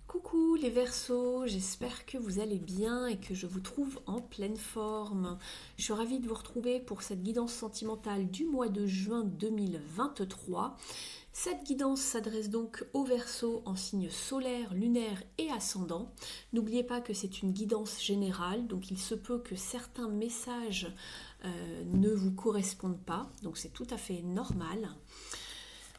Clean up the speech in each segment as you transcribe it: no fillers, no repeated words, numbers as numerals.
Coucou les Verseaux, j'espère que vous allez bien et que je vous trouve en pleine forme. Je suis ravie de vous retrouver pour cette guidance sentimentale du mois de juin 2023. Cette guidance s'adresse donc aux Verseaux en signe solaire, lunaire et ascendant. N'oubliez pas que c'est une guidance générale, donc il se peut que certains messages ne vous correspondent pas, donc c'est tout à fait normal.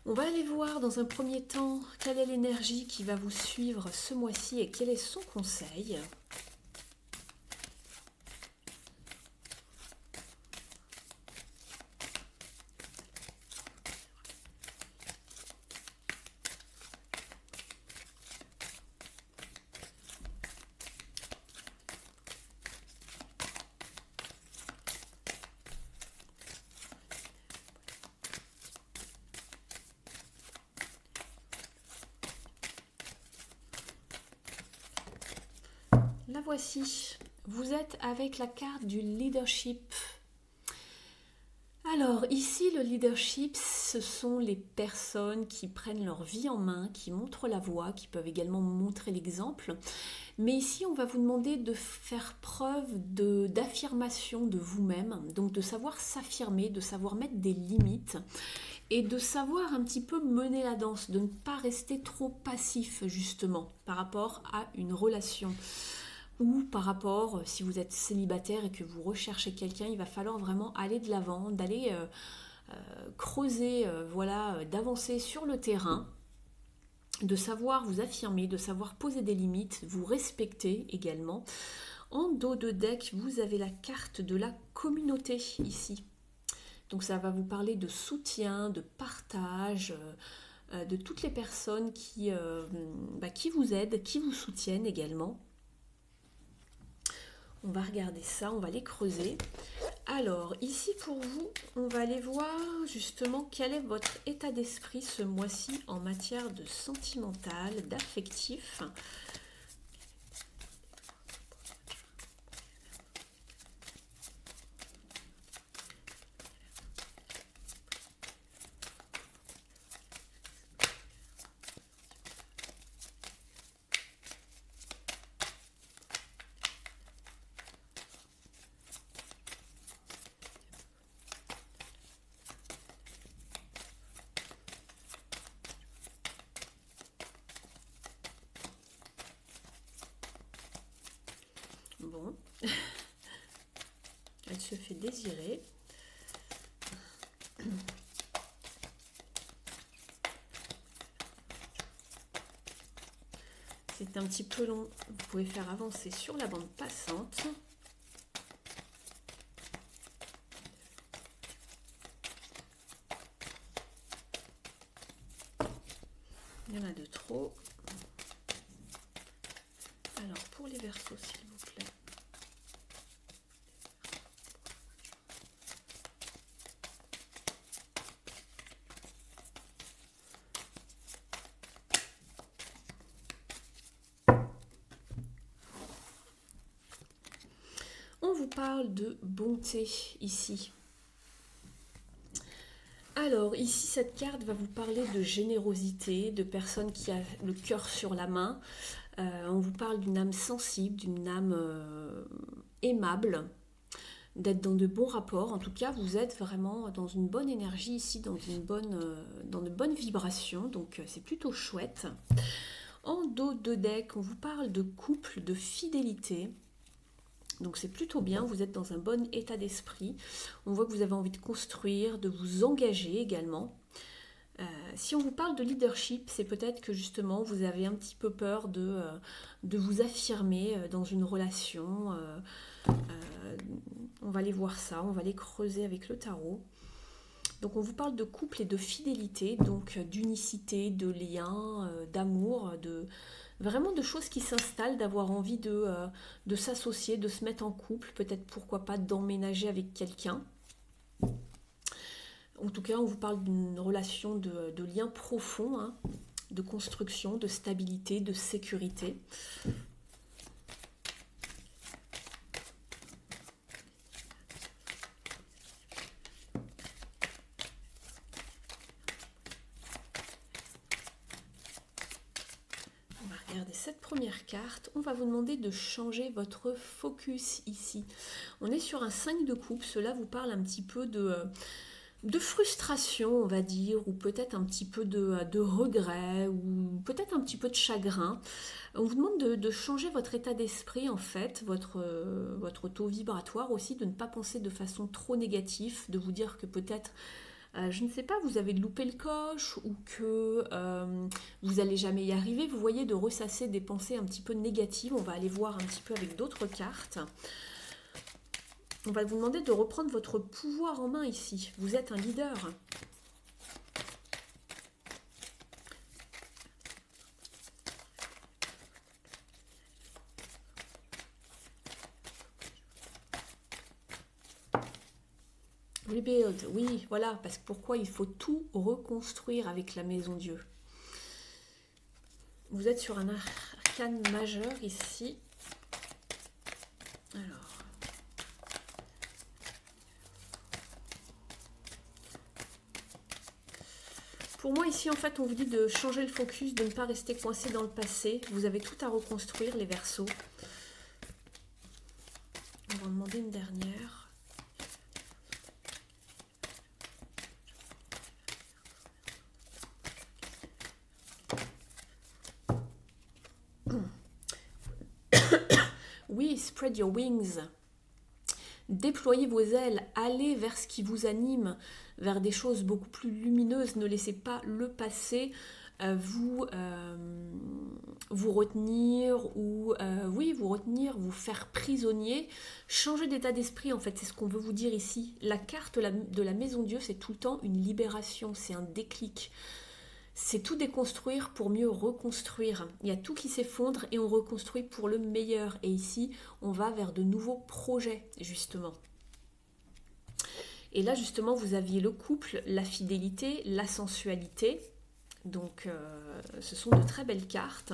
On va aller voir dans un premier temps quelle est l'énergie qui va vous suivre ce mois-ci et quel est son conseil. La voici. Vous êtes avec la carte du leadership. Alors ici, le leadership, ce sont les personnes qui prennent leur vie en main, qui montrent la voie, qui peuvent également montrer l'exemple. Mais ici, on va vous demander de faire preuve d'affirmation de vous-même, donc de savoir s'affirmer, de savoir mettre des limites et de savoir un petit peu mener la danse, de ne pas rester trop passif justement par rapport à une relation. Ou par rapport, si vous êtes célibataire et que vous recherchez quelqu'un, il va falloir vraiment aller de l'avant, d'aller creuser, d'avancer sur le terrain, de savoir vous affirmer, de savoir poser des limites, vous respecter également. En dos de deck, vous avez la carte de la communauté ici. Donc ça va vous parler de soutien, de partage, de toutes les personnes qui vous aident, qui vous soutiennent également. On va regarder ça, on va les creuser. Alors, ici pour vous, on va aller voir justement quel est votre état d'esprit ce mois-ci en matière de sentimental, d'affectif. Bon, elle se fait désirer. C'est un petit peu long, vous pouvez faire avancer sur la bande passante. Il y en a de trop. Alors pour les Verseaux, s'il vous plaît. On vous parle de bonté ici. Alors ici, cette carte va vous parler de générosité, de personnes qui a le cœur sur la main. On vous parle d'une âme sensible, d'une âme aimable, d'être dans de bons rapports. En tout cas, vous êtes vraiment dans une bonne énergie ici, dans de bonnes vibrations. Donc c'est plutôt chouette. En dos de deck, on vous parle de couple, de fidélité. Donc c'est plutôt bien, vous êtes dans un bon état d'esprit. On voit que vous avez envie de construire, de vous engager également. Si on vous parle de leadership, c'est peut-être que justement vous avez un petit peu peur de vous affirmer dans une relation. On va aller voir ça, on va aller creuser avec le tarot. Donc on vous parle de couple et de fidélité, donc d'unicité, de lien, d'amour, vraiment de choses qui s'installent, d'avoir envie de s'associer, de se mettre en couple, peut-être pourquoi pas d'emménager avec quelqu'un. En tout cas, on vous parle d'une relation de lien profond, hein, de construction, de stabilité, de sécurité. Regardez cette première carte, on va vous demander de changer votre focus ici. On est sur un 5 de coupe, cela vous parle un petit peu de frustration, on va dire, ou peut-être un petit peu de regret, ou peut-être un petit peu de chagrin. On vous demande de changer votre état d'esprit, en fait, votre taux vibratoire aussi, de ne pas penser de façon trop négative, de vous dire que peut-être je ne sais pas, vous avez loupé le coche ou que vous n'allez jamais y arriver. Vous voyez, de ressasser des pensées un petit peu négatives. On va aller voir un petit peu avec d'autres cartes. On va vous demander de reprendre votre pouvoir en main ici. Vous êtes un leader. Rebuild, oui, voilà, parce que pourquoi il faut tout reconstruire avec la maison Dieu. Vous êtes sur un arcane majeur ici. Alors. Pour moi, ici, en fait, on vous dit de changer le focus, de ne pas rester coincé dans le passé. Vous avez tout à reconstruire, les Verseaux. On va en demander une dernière. Oui, spread your wings. Déployez vos ailes, allez vers ce qui vous anime, vers des choses beaucoup plus lumineuses. Ne laissez pas le passé vous retenir ou vous faire prisonnier. Changez d'état d'esprit, en fait, c'est ce qu'on veut vous dire ici. La carte de la maison Dieu, c'est tout le temps une libération, c'est un déclic. C'est tout déconstruire pour mieux reconstruire. Il y a tout qui s'effondre et on reconstruit pour le meilleur. Et ici, on va vers de nouveaux projets, justement. Et là, justement, vous aviez le couple, la fidélité, la sensualité. Donc, ce sont de très belles cartes.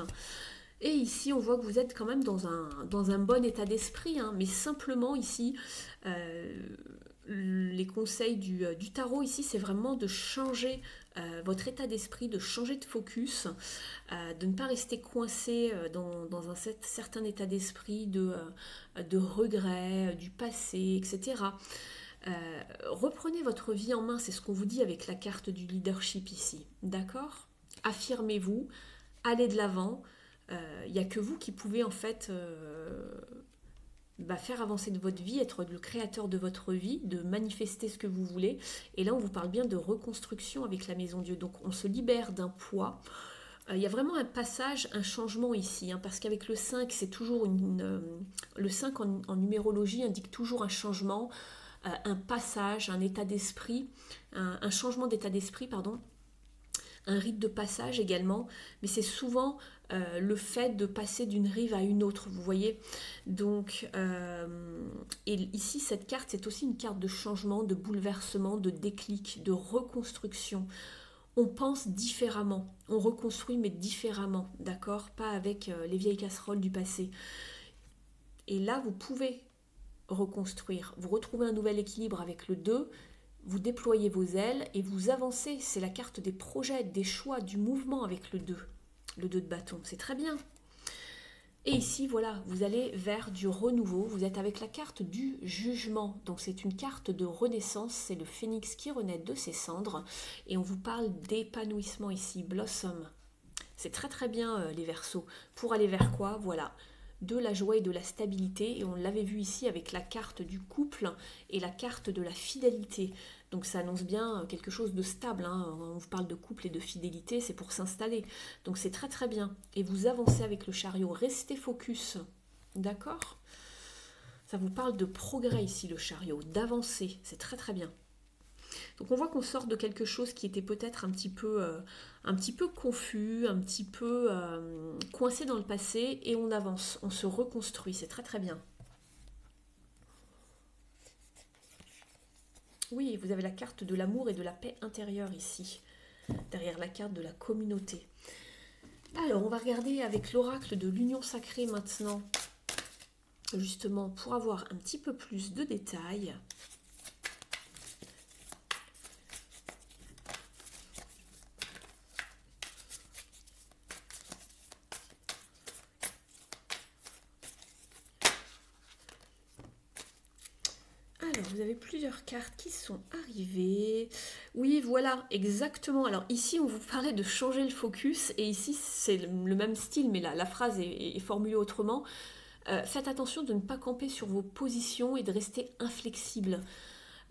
Et ici, on voit que vous êtes quand même dans un bon état d'esprit. Hein, mais simplement, ici, les conseils du tarot, ici, c'est vraiment de changer votre état d'esprit, de changer de focus, de ne pas rester coincé dans un certain état d'esprit de regret, du passé, etc. Reprenez votre vie en main, c'est ce qu'on vous dit avec la carte du leadership ici, d'accord? Affirmez-vous, allez de l'avant, il n'y a que vous qui pouvez en fait faire avancer de votre vie, être le créateur de votre vie, de manifester ce que vous voulez. Et là, on vous parle bien de reconstruction avec la maison Dieu. Donc, on se libère d'un poids. Il y a vraiment un passage, un changement ici, hein, parce qu'avec le 5, c'est toujours le 5 en numérologie indique toujours un changement, un passage, un état d'esprit, un changement d'état d'esprit, pardon. Un rite de passage également, mais c'est souvent le fait de passer d'une rive à une autre, vous voyez. Donc, et ici, cette carte, c'est aussi une carte de changement, de bouleversement, de déclic, de reconstruction. On pense différemment, on reconstruit mais différemment, d'accord? Pas avec les vieilles casseroles du passé. Et là, vous pouvez reconstruire, vous retrouvez un nouvel équilibre avec le 2, vous déployez vos ailes et vous avancez. C'est la carte des projets, des choix, du mouvement avec le 2 de bâton. C'est très bien. Et ici, voilà, vous allez vers du renouveau. Vous êtes avec la carte du jugement. Donc, c'est une carte de renaissance. C'est le phénix qui renaît de ses cendres. Et on vous parle d'épanouissement ici, blossom. C'est très très bien, les Verseaux. Pour aller vers quoi? Voilà. De la joie et de la stabilité, et on l'avait vu ici avec la carte du couple et la carte de la fidélité. Donc ça annonce bien quelque chose de stable, hein. On vous parle de couple et de fidélité, c'est pour s'installer. Donc c'est très très bien. Et vous avancez avec le chariot, restez focus, d'accord? Ça vous parle de progrès ici, le chariot, d'avancer, c'est très très bien. Donc on voit qu'on sort de quelque chose qui était peut-être un petit peu confus, un petit peu coincé dans le passé, et on avance, on se reconstruit, c'est très très bien. Oui, vous avez la carte de l'amour et de la paix intérieure ici, derrière la carte de la communauté. Alors on va regarder avec l'oracle de l'union sacrée maintenant, justement pour avoir un petit peu plus de détails. Alors, vous avez plusieurs cartes qui sont arrivées. Oui, voilà, exactement. Alors ici, on vous parlait de changer le focus, et ici, c'est le même style, mais la phrase est formulée autrement. Faites attention de ne pas camper sur vos positions et de rester inflexible.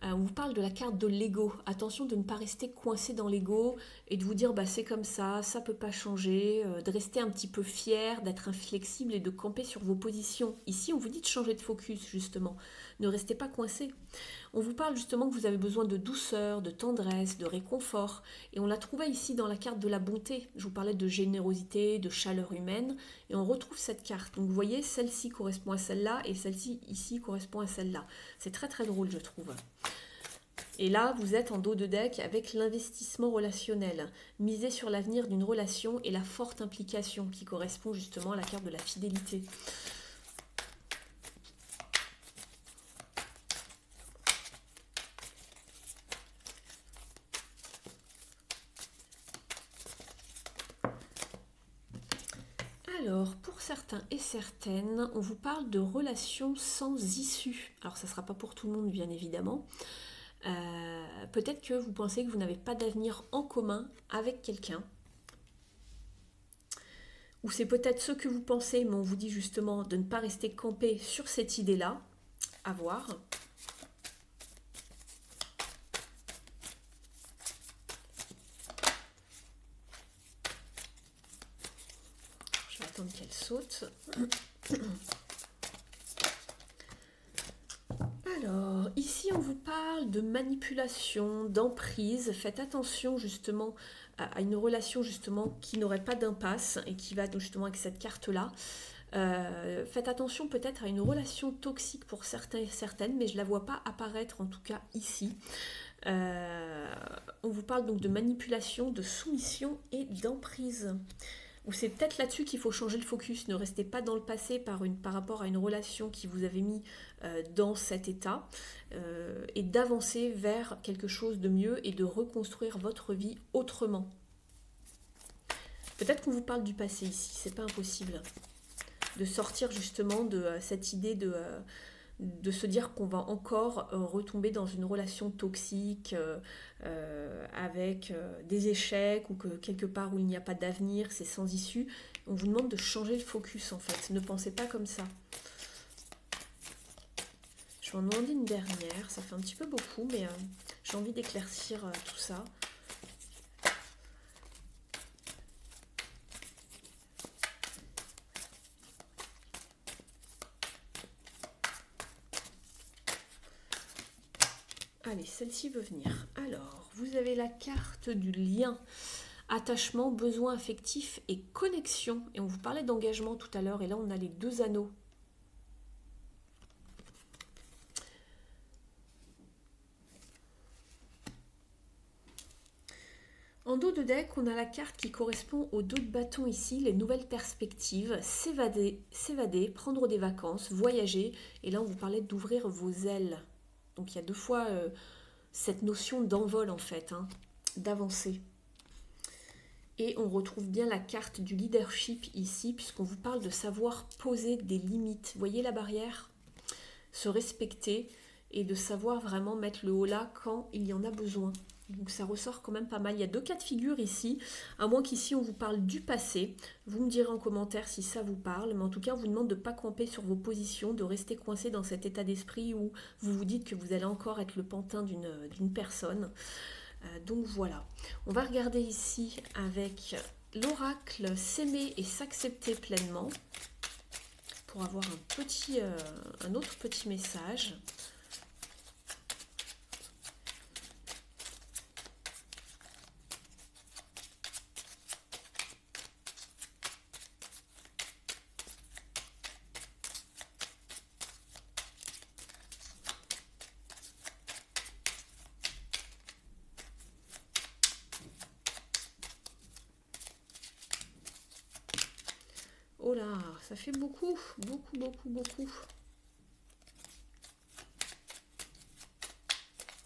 On vous parle de la carte de l'ego. Attention de ne pas rester coincé dans l'ego et de vous dire bah, c'est comme ça peut pas changer, de rester un petit peu fier, d'être inflexible et de camper sur vos positions. Ici, on vous dit de changer de focus, justement. Ne restez pas coincé. On vous parle justement que vous avez besoin de douceur, de tendresse, de réconfort. Et on la trouvait ici dans la carte de la bonté. Je vous parlais de générosité, de chaleur humaine. Et on retrouve cette carte. Donc vous voyez, celle-ci correspond à celle-là et celle-ci ici correspond à celle-là. C'est très très drôle, je trouve. Et là, vous êtes en dos de deck avec l'investissement relationnel. Miser sur l'avenir d'une relation et la forte implication qui correspond justement à la carte de la fidélité. Alors, pour certains et certaines, on vous parle de relations sans issue. Alors, ça ne sera pas pour tout le monde, bien évidemment. Peut-être que vous pensez que vous n'avez pas d'avenir en commun avec quelqu'un. Ou c'est peut-être ce que vous pensez, mais on vous dit justement de ne pas rester campé sur cette idée-là. À voir. Je vais attendre qu'elle saute. Alors, ici, on vous parle de manipulation, d'emprise. Faites attention justement à une relation justement qui n'aurait pas d'impasse et qui va justement avec cette carte-là. Faites attention peut-être à une relation toxique pour certains et certaines, mais je ne la vois pas apparaître en tout cas ici. On vous parle donc de manipulation, de soumission et d'emprise. Ou c'est peut-être là-dessus qu'il faut changer le focus. Ne restez pas dans le passé par rapport à une relation qui vous avait mis dans cet état et d'avancer vers quelque chose de mieux et de reconstruire votre vie autrement. Peut-être qu'on vous parle du passé ici, c'est pas impossible. De sortir justement de cette idée de se dire qu'on va encore retomber dans une relation toxique avec des échecs ou que quelque part où il n'y a pas d'avenir, c'est sans issue. On vous demande de changer le focus en fait. Ne pensez pas comme ça. Je vais en demander une dernière. Ça fait un petit peu beaucoup, mais j'ai envie d'éclaircir tout ça. Allez, celle-ci veut venir. Alors, vous avez la carte du lien, attachement, besoin affectif et connexion. Et on vous parlait d'engagement tout à l'heure, et là on a les deux anneaux. En dos de deck, on a la carte qui correspond au dos de bâton ici, les nouvelles perspectives, s'évader, prendre des vacances, voyager. Et là, on vous parlait d'ouvrir vos ailes. Donc il y a deux fois cette notion d'envol en fait, hein, d'avancer. Et on retrouve bien la carte du leadership ici, puisqu'on vous parle de savoir poser des limites. Vous voyez la barrière? Se respecter et de savoir vraiment mettre le haut là quand il y en a besoin. Donc ça ressort quand même pas mal. Il y a deux cas de figure ici, à moins qu'ici on vous parle du passé. Vous me direz en commentaire si ça vous parle, mais en tout cas on vous demande de ne pas camper sur vos positions, de rester coincé dans cet état d'esprit où vous vous dites que vous allez encore être le pantin d'une personne. Donc voilà. On va regarder ici avec l'oracle s'aimer et s'accepter pleinement pour avoir un autre petit message. Oh là, ça fait beaucoup, beaucoup, beaucoup, beaucoup.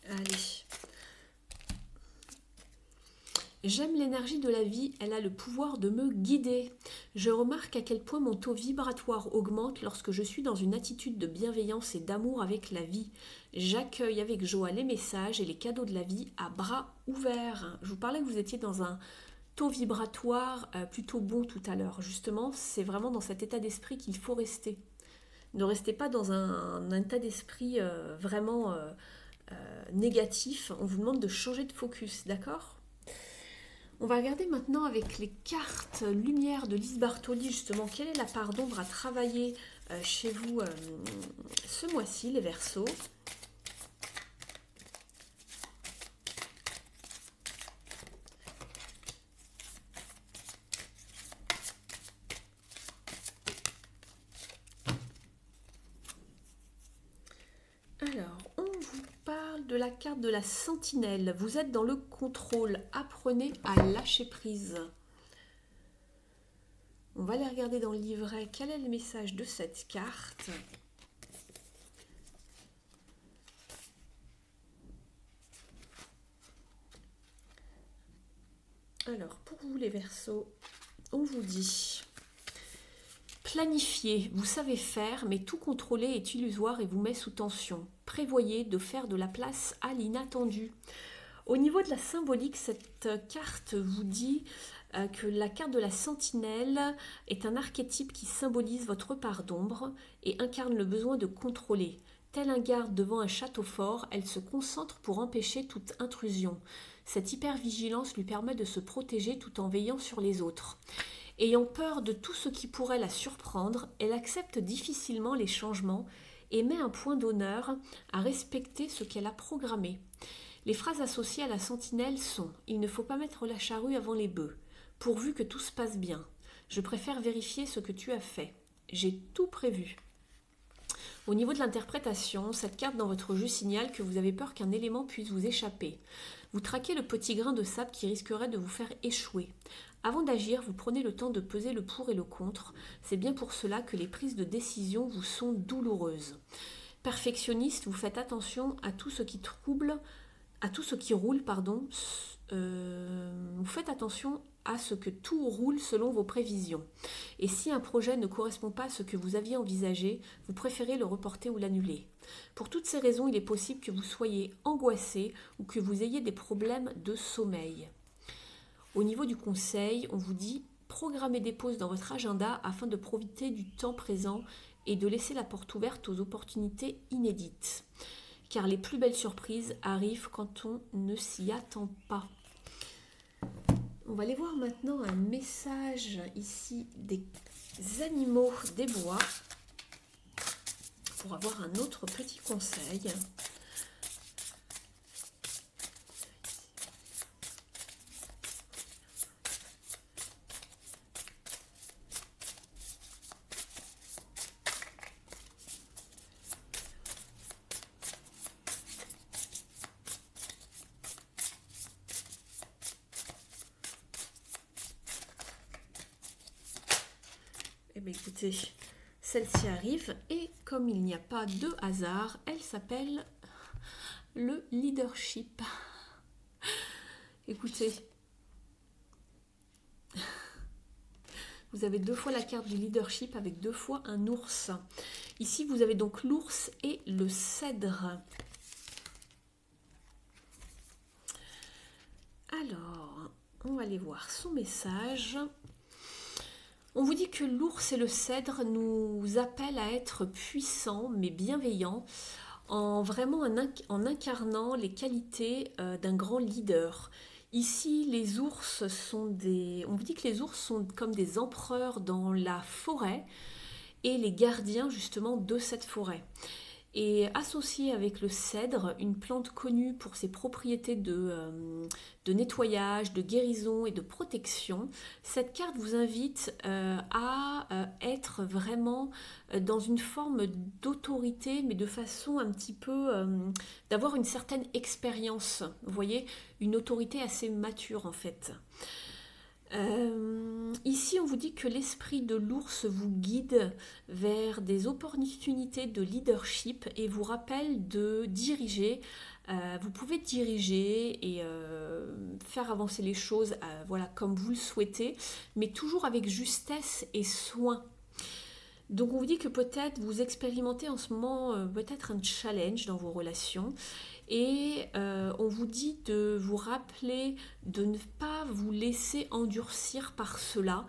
Allez. J'aime l'énergie de la vie, elle a le pouvoir de me guider. Je remarque à quel point mon taux vibratoire augmente lorsque je suis dans une attitude de bienveillance et d'amour avec la vie. J'accueille avec joie les messages et les cadeaux de la vie à bras ouverts. Je vous parlais que vous étiez dans un taux vibratoire plutôt bon tout à l'heure. Justement, c'est vraiment dans cet état d'esprit qu'il faut rester. Ne restez pas dans un état d'esprit vraiment négatif. On vous demande de changer de focus, d'accord ? On va regarder maintenant avec les cartes lumière de Lise Bartoli, justement, quelle est la part d'ombre à travailler chez vous ce mois-ci, les Verseaux. Alors, on vous parle de la carte de la sentinelle. Vous êtes dans le contrôle. Apprenez à lâcher prise. On va aller regarder dans le livret quel est le message de cette carte. Alors, pour vous les Verseaux, on vous dit... Planifiez, vous savez faire, mais tout contrôler est illusoire et vous met sous tension. Prévoyez de faire de la place à l'inattendu. Au niveau de la symbolique, cette carte vous dit que la carte de la sentinelle est un archétype qui symbolise votre part d'ombre et incarne le besoin de contrôler. Tel un garde devant un château fort, elle se concentre pour empêcher toute intrusion. Cette hypervigilance lui permet de se protéger tout en veillant sur les autres. Ayant peur de tout ce qui pourrait la surprendre, elle accepte difficilement les changements et met un point d'honneur à respecter ce qu'elle a programmé. Les phrases associées à la sentinelle sont « Il ne faut pas mettre la charrue avant les bœufs, pourvu que tout se passe bien. Je préfère vérifier ce que tu as fait. J'ai tout prévu. » Au niveau de l'interprétation, cette carte dans votre jeu signale que vous avez peur qu'un élément puisse vous échapper. Vous traquez le petit grain de sable qui risquerait de vous faire échouer. Avant d'agir, vous prenez le temps de peser le pour et le contre. C'est bien pour cela que les prises de décision vous sont douloureuses. Perfectionniste, vous faites attention à tout ce qui trouble, à tout ce qui roule, vous faites attention à ce que tout roule selon vos prévisions. Et si un projet ne correspond pas à ce que vous aviez envisagé, vous préférez le reporter ou l'annuler. Pour toutes ces raisons, il est possible que vous soyez angoissé ou que vous ayez des problèmes de sommeil. Au niveau du conseil, on vous dit programmez des pauses dans votre agenda afin de profiter du temps présent et de laisser la porte ouverte aux opportunités inédites. Car les plus belles surprises arrivent quand on ne s'y attend pas. On va aller voir maintenant un message ici des animaux des bois pour avoir un autre petit conseil. Eh bien, écoutez, celle-ci arrive et comme il n'y a pas de hasard, elle s'appelle le leadership. Écoutez, vous avez deux fois la carte du leadership avec deux fois un ours. Ici, vous avez donc l'ours et le cèdre. Alors, on va aller voir son message. On vous dit que l'ours et le cèdre nous appellent à être puissants mais bienveillants en incarnant les qualités d'un grand leader. Ici, les ours sont on vous dit que les ours sont comme des empereurs dans la forêt et les gardiens justement de cette forêt. Et associé avec le cèdre, une plante connue pour ses propriétés de nettoyage, de guérison et de protection, cette carte vous invite à être vraiment dans une forme d'autorité, mais de façon un petit peu d'avoir une certaine expérience. Vous voyez, une autorité assez mature en fait. Ici, on vous dit que l'esprit de l'ours vous guide vers des opportunités de leadership et vous rappelle de diriger Vous pouvez diriger et faire avancer les choses voilà, comme vous le souhaitez, mais toujours avec justesse et soin. Donc on vous dit que peut-être vous expérimentez en ce moment peut-être un challenge dans vos relations et on vous dit de vous rappeler de ne pas vous laisser endurcir par cela.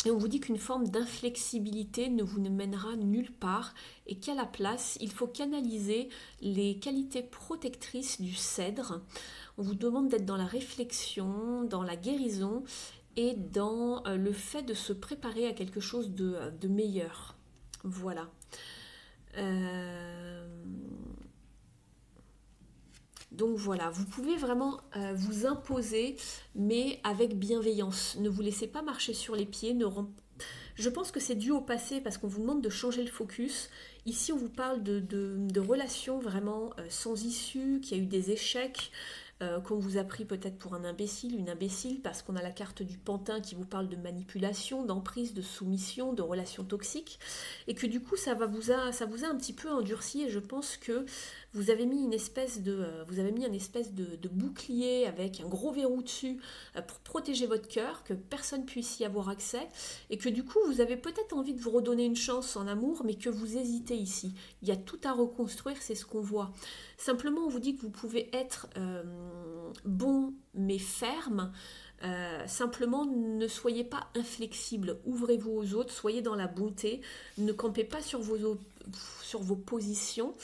Et on vous dit qu'une forme d'inflexibilité ne vous mènera nulle part et qu'à la place, il faut canaliser les qualités protectrices du cèdre. On vous demande d'être dans la réflexion, dans la guérison et dans le fait de se préparer à quelque chose de meilleur. Voilà. Donc voilà, vous pouvez vraiment vous imposer, mais avec bienveillance. Ne vous laissez pas marcher sur les pieds. Je pense que c'est dû au passé parce qu'on vous demande de changer le focus. Ici, on vous parle de relations vraiment sans issue, qui a eu des échecs, qu'on vous a pris peut-être pour un imbécile, une imbécile, parce qu'on a la carte du pantin qui vous parle de manipulation, d'emprise, de soumission, de relations toxiques, et que du coup ça vous a un petit peu endurci, et je pense que vous avez mis un espèce de bouclier avec un gros verrou dessus pour protéger votre cœur, que personne puisse y avoir accès, et que du coup vous avez peut-être envie de vous redonner une chance en amour, mais que vous hésitez ici. Il y a tout à reconstruire, c'est ce qu'on voit. Simplement, on vous dit que vous pouvez être bon mais ferme. Simplement, ne soyez pas inflexible. Ouvrez-vous aux autres, soyez dans la bonté. Ne campez pas sur vos positions.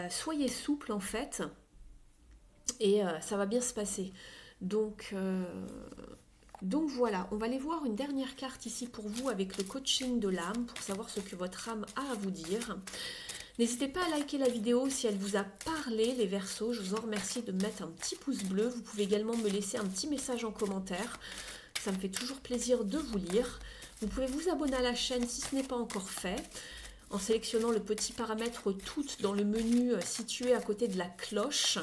Soyez souple en fait. Et ça va bien se passer. Donc voilà, on va aller voir une dernière carte ici pour vous avec le coaching de l'âme pour savoir ce que votre âme a à vous dire. N'hésitez pas à liker la vidéo si elle vous a parlé, les Verseaux. Je vous en remercie de mettre un petit pouce bleu. Vous pouvez également me laisser un petit message en commentaire. Ça me fait toujours plaisir de vous lire. Vous pouvez vous abonner à la chaîne si ce n'est pas encore fait, en sélectionnant le petit paramètre toutes dans le menu situé à côté de la cloche.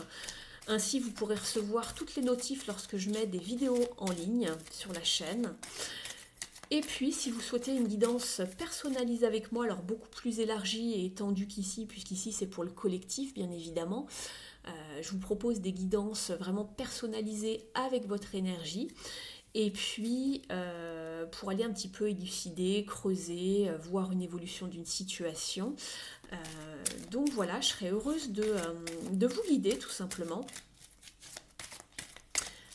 Ainsi, vous pourrez recevoir toutes les notifs lorsque je mets des vidéos en ligne sur la chaîne. Et puis, si vous souhaitez une guidance personnalisée avec moi, alors beaucoup plus élargie et étendue qu'ici, puisqu'ici c'est pour le collectif, bien évidemment, je vous propose des guidances vraiment personnalisées avec votre énergie. Et puis, pour aller un petit peu élucider, creuser, voir une évolution d'une situation. Donc voilà, je serais heureuse de vous guider tout simplement.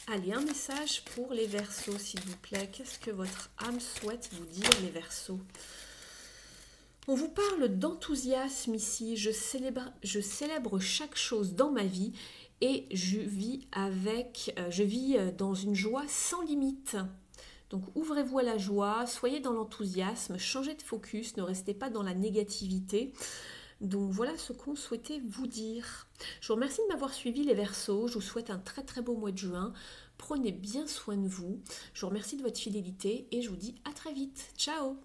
Allez, un message pour les Verseaux, s'il vous plaît. Qu'est-ce que votre âme souhaite vous dire, les Verseaux? On vous parle d'enthousiasme ici. Je célèbre chaque chose dans ma vie et je vis dans une joie sans limite. Donc ouvrez-vous à la joie, soyez dans l'enthousiasme, changez de focus, ne restez pas dans la négativité. Donc voilà ce qu'on souhaitait vous dire. Je vous remercie de m'avoir suivi les Verseaux. Je vous souhaite un très très beau mois de juin. Prenez bien soin de vous. Je vous remercie de votre fidélité et je vous dis à très vite. Ciao!